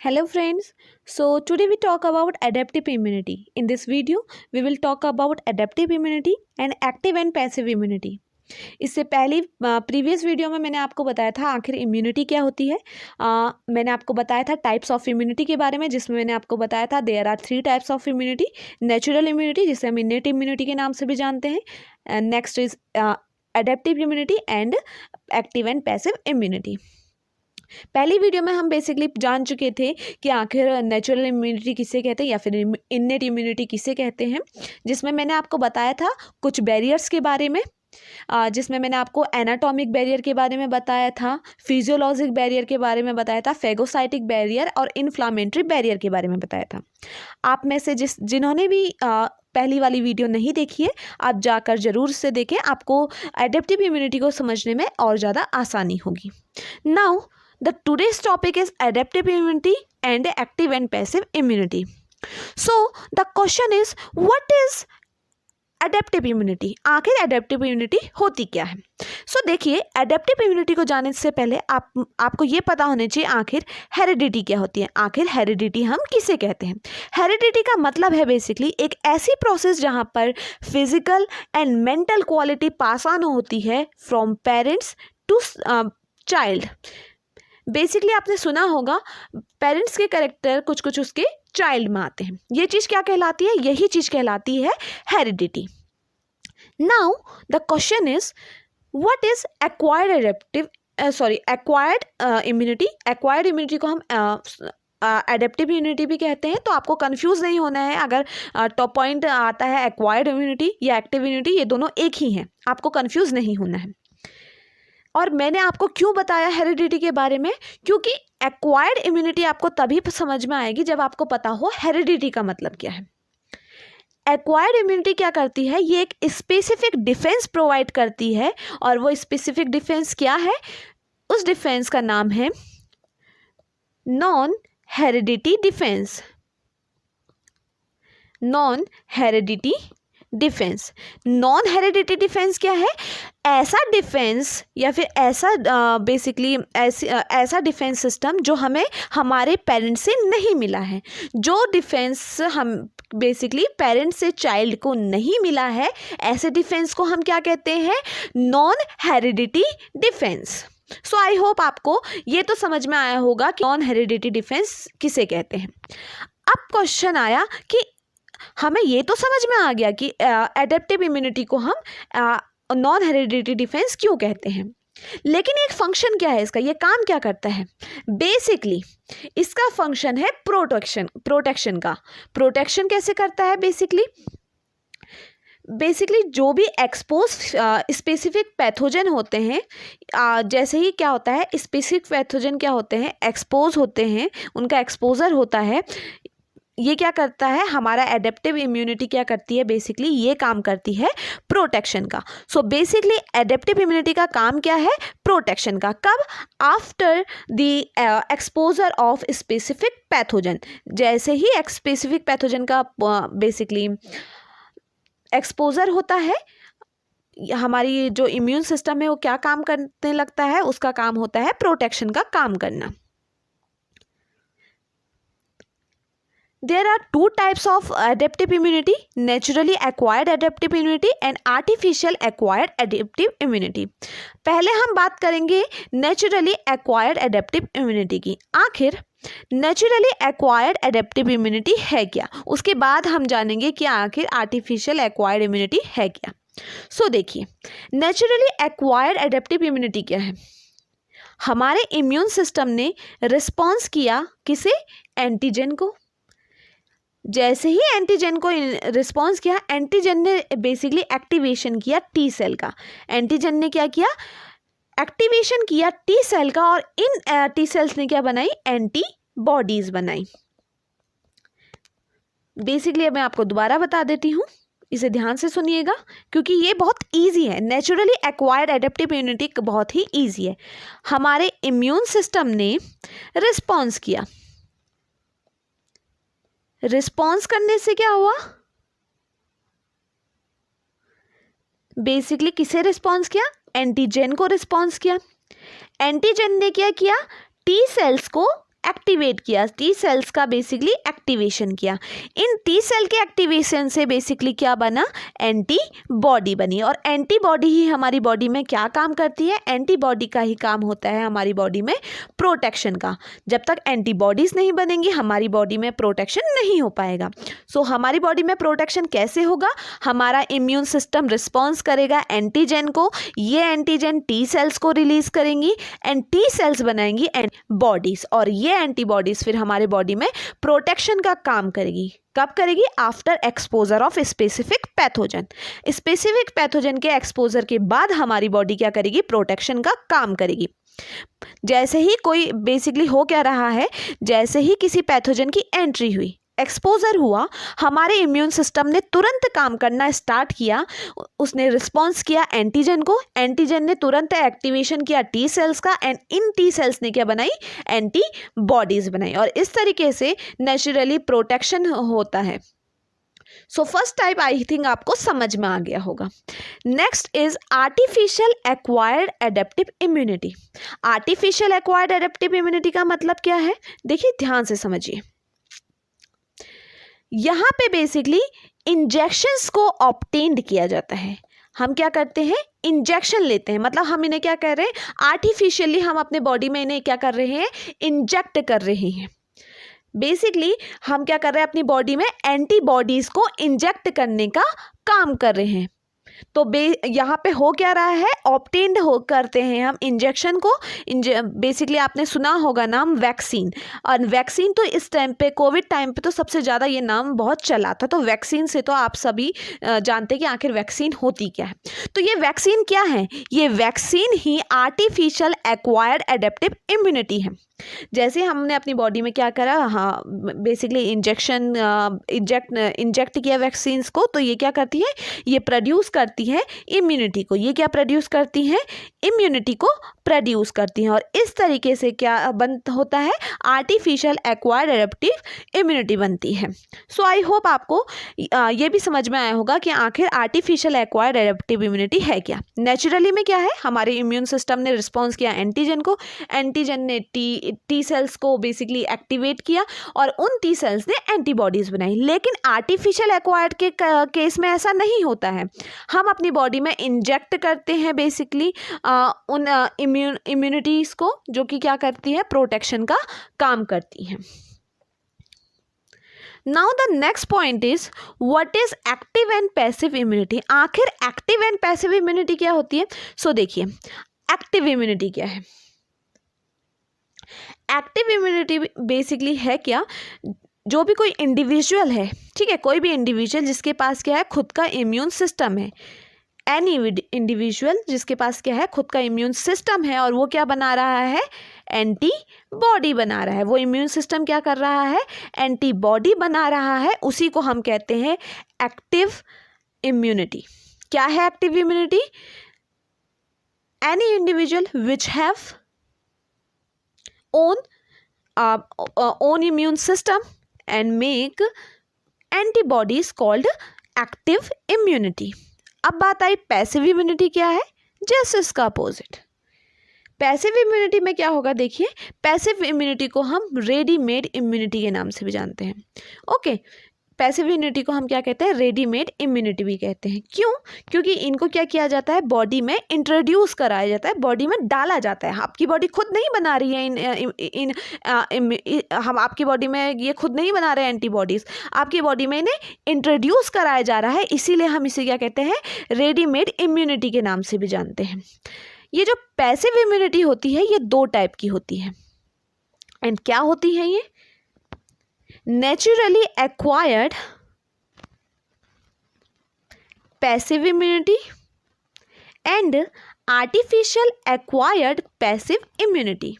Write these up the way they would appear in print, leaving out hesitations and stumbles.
Hello friends, so today we talk about adaptive immunity. In this video, we will talk about adaptive immunity and active and passive immunity. इससे पहले previous video में मैंने आपको बताया था आखिर immunity क्या होती है। मैंने आपको बताया था टाइप्स ऑफ इम्यूनिटी के बारे में, जिसमें मैंने आपको बताया था there are 3 types of immunity. Natural immunity, जिसे हम इनेट इम्यूनिटी के नाम से भी जानते हैं। Next is adaptive immunity and active and passive immunity. पहली वीडियो में हम बेसिकली जान चुके थे कि आखिर नेचुरल इम्यूनिटी किसे कहते हैं या फिर इनेट इम्यूनिटी किसे कहते हैं, जिसमें मैंने आपको बताया था कुछ बैरियर्स के बारे में, जिसमें मैंने आपको एनाटॉमिक बैरियर के बारे में बताया था, फिजियोलॉजिक बैरियर के बारे में बताया था, फेगोसाइटिक बैरियर और इन्फ्लामेटरी बैरियर के बारे में बताया था। आप में से जिन्होंने भी पहली वाली वीडियो नहीं देखी है, आप जाकर ज़रूर से देखें, आपको एडेप्टिव इम्यूनिटी को समझने में और ज़्यादा आसानी होगी। Now today's topic is adaptive immunity and active and passive immunity. So the question is, what is adaptive immunity? आखिर एडेप्टिव इम्यूनिटी होती क्या है? सो देखिए, एडेप्टिव इम्यूनिटी को जानने से पहले आपको ये पता होना चाहिए आखिर हेरिडिटी क्या होती है। आखिर हेरिडिटी हम किसे कहते हैं? हेरिडिटी का मतलब है बेसिकली एक ऐसी प्रोसेस जहाँ पर physical and mental quality pass on होती है from parents to child. Basically आपने सुना होगा पेरेंट्स के कैरेक्टर कुछ कुछ उसके चाइल्ड में आते हैं। ये चीज़ क्या कहलाती है? यही चीज़ कहलाती है heredity. Now the question is, what is acquired immunity? Acquired immunity को हम एडेप्टिव इम्यूनिटी भी कहते हैं, तो आपको कंफ्यूज नहीं होना है। अगर टॉप पॉइंट आता है एक्वायर्ड इम्यूनिटी या एक्टिव इम्यूनिटी, ये दोनों एक ही हैं, आपको कंफ्यूज नहीं होना है। और मैंने आपको क्यों बताया हेरिडिटी के बारे में? क्योंकि एक्वायर्ड इम्यूनिटी आपको तभी समझ में आएगी जब आपको पता हो हेरिडिटी का मतलब क्या है। एक्वायर्ड इम्यूनिटी क्या करती है? ये एक स्पेसिफिक डिफेंस प्रोवाइड करती है, और वो स्पेसिफिक डिफेंस क्या है? उस डिफेंस का नाम है non heredity defence. Non heredity defence. Non heredity defence क्या है? ऐसा डिफेंस या फिर ऐसा बेसिकली ऐसा डिफेंस सिस्टम जो हमें हमारे पेरेंट्स से नहीं मिला है। जो डिफेंस हम बेसिकली पेरेंट्स से चाइल्ड को नहीं मिला है, ऐसे डिफेंस को हम क्या कहते हैं? Non heredity defence. So I hope आपको ये तो समझ में आया होगा कि नॉन हेरिडिटी डिफेंस किसे कहते हैं। अब क्वेश्चन आया कि हमें ये तो समझ में आ गया कि एडेप्टिव इम्यूनिटी को हम नॉन हेरिडिटी डिफेंस क्यों कहते हैं, लेकिन एक फंक्शन क्या है इसका? ये काम क्या करता है? बेसिकली इसका फंक्शन है प्रोटेक्शन का। प्रोटेक्शन कैसे करता है? बेसिकली जो भी एक्सपोज स्पेसिफिक पैथोजन होते हैं, जैसे ही क्या होता है, स्पेसिफिक पैथोजन क्या होते हैं? एक्सपोज होते हैं, उनका एक्सपोजर होता है। ये क्या करता है? हमारा एडेप्टिव इम्यूनिटी क्या करती है? बेसिकली ये काम करती है प्रोटेक्शन का। सो बेसिकली एडेप्टिव इम्यूनिटी का काम क्या है? प्रोटेक्शन का। कब? After the exposure of specific pathogen. जैसे ही स्पेसिफिक पैथोजन का बेसिकली एक्सपोजर होता है, हमारी जो इम्यून सिस्टम है वो क्या काम करने लगता है? उसका काम होता है प्रोटेक्शन का काम करना। There are 2 types of adaptive immunity: naturally acquired adaptive immunity and artificial acquired adaptive immunity. पहले हम बात करेंगे naturally acquired adaptive immunity की। आखिर naturally acquired adaptive immunity है क्या? उसके बाद हम जानेंगे कि आखिर artificial acquired immunity है क्या। सो देखिए, naturally acquired adaptive immunity क्या है? हमारे इम्यून सिस्टम ने रिस्पॉन्स किया किसे? एंटीजन को। जैसे ही एंटीजन को रिस्पॉन्स किया, एंटीजन ने बेसिकली एक्टिवेशन किया टी सेल का। एंटीजन ने क्या किया? एक्टिवेशन किया टी सेल का, और इन टी सेल्स ने क्या बनाई? एंटीबॉडीज बनाई। बेसिकली मैं आपको दोबारा बता देती हूँ, इसे ध्यान से सुनिएगा क्योंकि ये बहुत इजी है। नेचुरली एक्वायर्ड एडेप्टिव इम्यूनिटी बहुत ही इजी है। हमारे इम्यून सिस्टम ने रिस्पॉन्स किया। रिस्पॉन्स करने से क्या हुआ? बेसिकली किसे रिस्पॉन्स किया? एंटीजन को रिस्पॉन्स किया। एंटीजन ने क्या किया? टी सेल्स को एक्टिवेट किया, टी सेल्स का बेसिकली एक्टिवेशन किया। इन टी सेल के एक्टिवेशन से बेसिकली क्या बना, एंटीबॉडी बनी। और एंटीबॉडी ही हमारी बॉडी में क्या काम करती है, एंटीबॉडी का ही काम होता है हमारी बॉडी में प्रोटेक्शन का। जब तक एंटीबॉडीज नहीं बनेंगी हमारी बॉडी में प्रोटेक्शन नहीं हो पाएगा। सो हमारी बॉडी में प्रोटेक्शन कैसे होगा, हमारा इम्यून सिस्टम रिस्पॉन्स करेगा एंटीजन को, ये एंटीजन टी सेल्स को रिलीज करेंगी एंड टी सेल्स बनाएंगी एंटीबॉडीज, और ये एंटीबॉडीज फिर हमारे बॉडी में प्रोटेक्शन का काम करेगी। कब करेगी, after exposure of specific pathogen. Specific pathogen के एक्सपोजर के बाद हमारी बॉडी क्या करेगी, प्रोटेक्शन का काम करेगी। जैसे ही कोई बेसिकली हो क्या रहा है, जैसे ही किसी पैथोजन की एंट्री हुई, एक्सपोजर हुआ, हमारे इम्यून सिस्टम ने तुरंत काम करना स्टार्ट किया, उसने रिस्पॉन्स किया एंटीजन को, एंटीजन ने तुरंत एक्टिवेशन किया टी सेल्स का एंड इन टी सेल्स ने क्या बनाई, एंटीबॉडीज बनाई, और इस तरीके से नेचुरली प्रोटेक्शन होता है। So first type I think आपको समझ में आ गया होगा। Next is artificial acquired adaptive immunity. Artificial acquired adaptive immunity का मतलब क्या है, देखिए ध्यान से समझिए। यहाँ पे बेसिकली इंजेक्शंस को ऑब्टेन्ड किया जाता है। हम क्या करते हैं, इंजेक्शन लेते हैं, मतलब हम इन्हें क्या कर रहे हैं, आर्टिफिशियली हम अपने बॉडी में इन्हें क्या कर रहे हैं, इंजेक्ट कर रहे हैं। बेसिकली हम क्या कर रहे हैं, अपनी बॉडी में एंटीबॉडीज को इंजेक्ट करने का काम कर रहे हैं। तो यहाँ पे हो क्या रहा है, ऑब्टेन्ड हो करते हैं हम इंजेक्शन को। बेसिकली आपने सुना होगा नाम वैक्सीन, और वैक्सीन तो इस टाइम पे कोविड टाइम पे तो सबसे ज़्यादा ये नाम बहुत चला था। तो वैक्सीन से तो आप सभी जानते हैं कि आखिर वैक्सीन होती क्या है। तो ये वैक्सीन क्या है, ये वैक्सीन ही आर्टिफिशियल एक्वायर्ड एडेप्टिव इम्यूनिटी है। जैसे हमने अपनी बॉडी में क्या करा, हाँ बेसिकली इंजेक्ट किया वैक्सीन्स को, तो ये क्या करती है, ये प्रोड्यूस करती है इम्यूनिटी को। ये क्या प्रोड्यूस करती है, इम्यूनिटी को प्रोड्यूस करती हैं, और इस तरीके से क्या होता है, आर्टिफिशियल एक्वायर्ड एडेप्टिव इम्यूनिटी बनती है। सो आई होप आपको ये भी समझ में आया होगा कि आखिर आर्टिफिशियल एक्वायर्ड एडेप्टिव इम्यूनिटी है क्या। नेचुरली में क्या है, हमारे इम्यून सिस्टम ने रिस्पॉन्स किया एंटीजन को, एंटीजन ने टी सेल्स को बेसिकली एक्टिवेट किया और उन टी सेल्स ने एंटीबॉडीज बनाई। लेकिन आर्टिफिशियल एक्वायर्ड के केस में ऐसा नहीं होता है। हम अपनी बॉडी में इंजेक्ट करते हैं बेसिकली उन इम्यूनिटीज को, जो कि क्या करती है, प्रोटेक्शन का काम करती हैं। Now the next point is what is active and passive immunity. आखिर एक्टिव एंड पैसिव इम्यूनिटी क्या होती है। सो देखिए, एक्टिव इम्यूनिटी क्या है। एक्टिव इम्यूनिटी बेसिकली है क्या, जो भी कोई इंडिविजुअल है, ठीक है, कोई भी इंडिविजुअल जिसके पास क्या है, खुद का इम्यून सिस्टम है, एनी इंडिविजुअल जिसके पास क्या है, खुद का इम्यून सिस्टम है, और वो क्या बना रहा है, एंटीबॉडी बना रहा है। वो इम्यून सिस्टम क्या कर रहा है, एंटीबॉडी बना रहा है, उसी को हम कहते हैं एक्टिव इम्यूनिटी। क्या है active immunity, any individual which have own immune system and make antibodies called active immunity। अब बात आई पैसिव इम्यूनिटी क्या है, जस्ट इसका अपोजिट। पैसिव इम्यूनिटी में क्या होगा, देखिए पैसिव इम्यूनिटी को हम रेडीमेड इम्यूनिटी के नाम से भी जानते हैं। ओके, पैसिव इम्यूनिटी को हम क्या कहते हैं, रेडीमेड इम्यूनिटी भी कहते हैं। क्यों, क्योंकि इनको क्या किया जाता है, बॉडी में इंट्रोड्यूस कराया जाता है, बॉडी में डाला जाता है। आपकी बॉडी खुद नहीं बना रही है हम आपकी बॉडी में ये खुद नहीं बना रहे हैं एंटीबॉडीज़, आपकी बॉडी में इन्हें इंट्रोड्यूस कराया जा रहा है, इसीलिए हम इसे क्या कहते हैं, रेडीमेड इम्यूनिटी के नाम से भी जानते हैं। ये जो पैसिव इम्यूनिटी होती है, ये दो टाइप की होती है। एंड क्या होती है ये, naturally acquired passive immunity and artificial acquired passive immunity।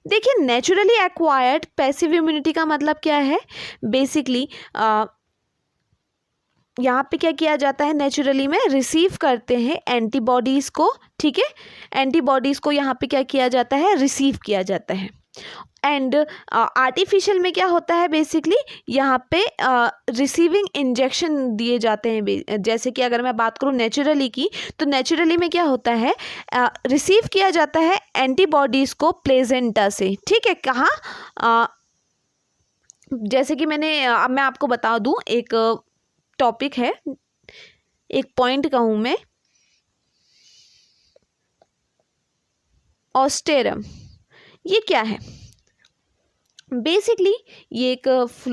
देखिए, नेचुरली एक्वायर्ड पैसिव इम्यूनिटी का मतलब क्या है, बेसिकली यहाँ पे क्या किया जाता है, नेचुरली में रिसीव करते हैं एंटीबॉडीज़ को, ठीक है, एंटीबॉडीज़ को यहाँ पे क्या किया जाता है, रिसीव किया जाता है। एंड आर्टिफिशियल में क्या होता है बेसिकली, यहाँ पे रिसीविंग इंजेक्शन दिए जाते हैं। जैसे कि अगर मैं बात करूँ नेचुरली की, तो नेचुरली में क्या होता है, रिसीव किया जाता है एंटीबॉडीज़ को प्लेजेंटा से, ठीक है। कहाँ, जैसे कि अब मैं आपको बता दूँ, एक टॉपिक है, एक पॉइंट कहूँ मैं, ऑस्टेरम, ये क्या है बेसिकली, ये एक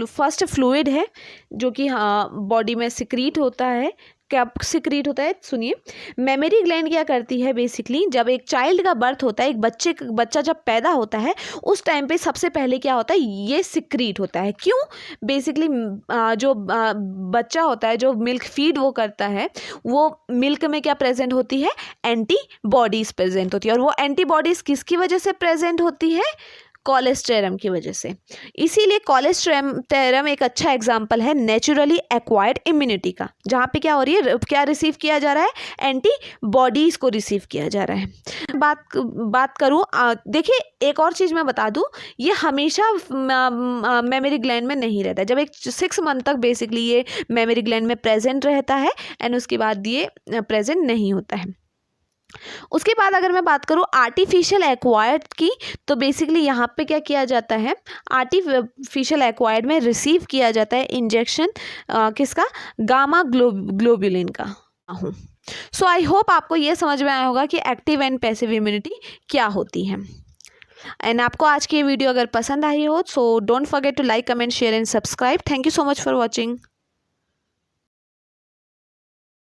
फर्स्ट फ्लूइड है जो कि बॉडी में सिक्रीट होता है। क्या सिक्रीट होता है, सुनिए। मेमोरी ग्लैंड क्या करती है बेसिकली, जब एक चाइल्ड का बर्थ होता है, एक बच्चा जब पैदा होता है, उस टाइम पे सबसे पहले क्या होता है, ये सिक्रीट होता है। क्यों, बेसिकली जो बच्चा होता है, जो मिल्क फीड वो करता है, वो मिल्क में क्या प्रेजेंट होती है, एंटीबॉडीज़ प्रेजेंट होती है। और वो एंटीबॉडीज़ किसकी वजह से प्रेजेंट होती है, कोलेस्टेरम की वजह से। इसीलिए कोलेस्टेरम एक अच्छा एग्जाम्पल है नेचुरली एक्वायर्ड इम्यूनिटी का, जहाँ पे क्या हो रही है, क्या रिसीव किया जा रहा है, एंटीबॉडीज़ को रिसीव किया जा रहा है। बात करूँ, देखिए एक और चीज़ मैं बता दूँ, ये हमेशा मेमोरी ग्लैंड में नहीं रहता है। जब एक 6 मंथ तक बेसिकली ये मेमोरी ग्लैंड में प्रेजेंट रहता है, एंड उसके बाद ये प्रेजेंट नहीं होता है। उसके बाद अगर मैं बात करूँ आर्टिफिशियल एक्वायर्ड की, तो बेसिकली यहाँ पे क्या किया जाता है, आर्टिफिशियल एक्वायर्ड में रिसीव किया जाता है इंजेक्शन किसका, गामा ग्लोबुलिन का। सो आई होप आपको ये समझ में आया होगा कि एक्टिव एंड पैसिव इम्यूनिटी क्या होती है। एंड आपको आज की ये वीडियो अगर पसंद आई हो, so don't forget to like, comment, share and subscribe. Thank you so much for watching.